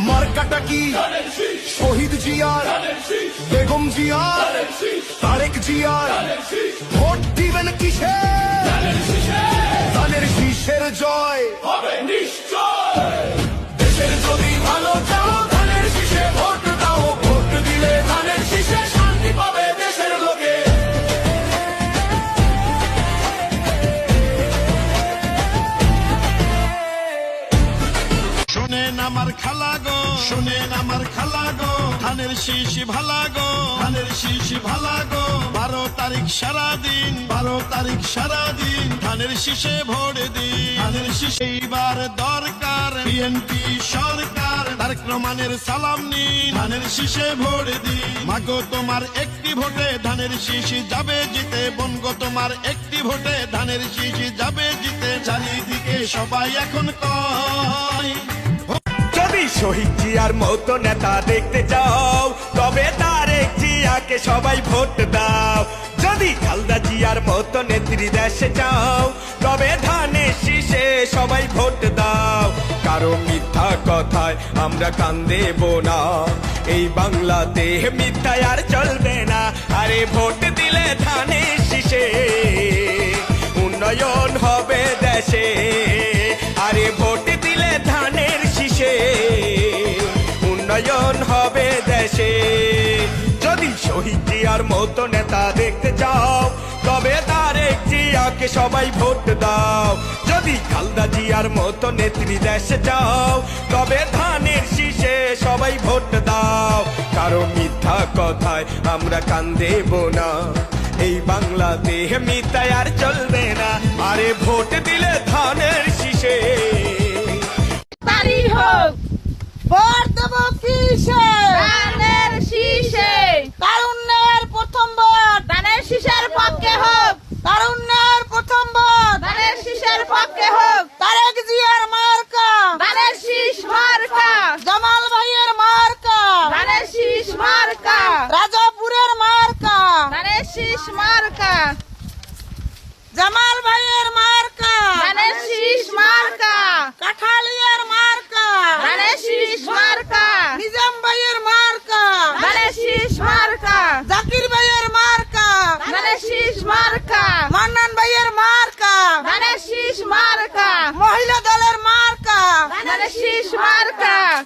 মার্কাটা কি শহীদ জিয়ার, বেগম জিয়ার, তারেক জিয়ার, ভোট দিবেন কিসে? ধানের শীষের জয় হবে নিশ্চয়। দেশের যদি ভালো চাও ধানের শীষে ভোট দাও, ভোট দিলে ধানের শীষে শান্তি পাবে দেশের লোকে। শোনেন আমার খালা গো, শোনেন আমার খালা গো, ধানের শীষ ভালা গো, ধানের শীষ ভালা গো। 12 তারিখ সারাদিন, 12 তারিখ সারাদিন ধানের শীষে ভোট দিন। ধানের শীষে এইবার দরকার বিএনপি সরকার, তারেক রহমানের সালাম নিন, ধানের শীষে ভোট দিন। মাগো তোমার একটি ভোটে ধানের শীষ যাবে জিতে, বনগো তোমার একটি ভোটে ধানের শীষ যাবে জিতে। চারিদিকে সবাই এখন কয় যদি শহীদ জিয়ার মতো নেতা দেখতে চাও তবে তারেক জিয়াকে সবাই ভোট দাও। যদি খালেদা জিয়ার মতো নেত্রী দেশে চাও তবে ধানের শীষে সবাই ভোট দাও। কারো মিথ্যা কথায় আমরা কান দেব না, এই বাংলাতে মিথ্যায় আর চলবে না। আরে ভোট দিলে ধানের শীষে উন্নয়ন হবে দেশে। আরে ভোট দিলে ধানের শীষে উন্নয়ন হবে দেশে। যদি শহীদ জিয়ার মতো নেতা দেখতে চাও তবে তারেক জিয়াকে সবাই ভোট দাও। যদি খালেদা জিয়ার মতো নেত্রী দেশে চাও তবে ধানের শীষে সবাই ভোট দাও। কারো মিথ্যা কথায় আমরা কান দেব না, এই বাংলাতে মিথ্যায় আর চলবে না। আরে ভোট দিলে ধানের শীষে হোক ভোট দেব কিসে? ধানের শীষে। তারুণ্যের প্রথম ভোট ধানের শীষের পক্ষে হোক, তারুণ্যের প্রথম ভোট ধানের শীষের পক্ষে হোক। তারেক জিয়ার মার্কা, ধানের শীষ মার্কা, জামাল ভাইয়ের মার্কা, ধানের শীষ মার্কা, রাজাপুরের মার্কা, ধানের শীষ মার্কা, জামাল ভাইয়ের মার্কা, ধানের শীষ মার্কা, কাঠালিয়ার মার্কা, ধানের শীষ মার্কা, নিজাম ভাইয়ের মার্কা, ধানের শীষ মার্কা, জাকির ভাইয়ের মার্কা, ধানের শীষ মার্কা, মান্নান ভাইয়ের মার্কা, ধানের শীষ মার্কা, মহিলা দলের মার্কা, ধানের শীষ মার্কা।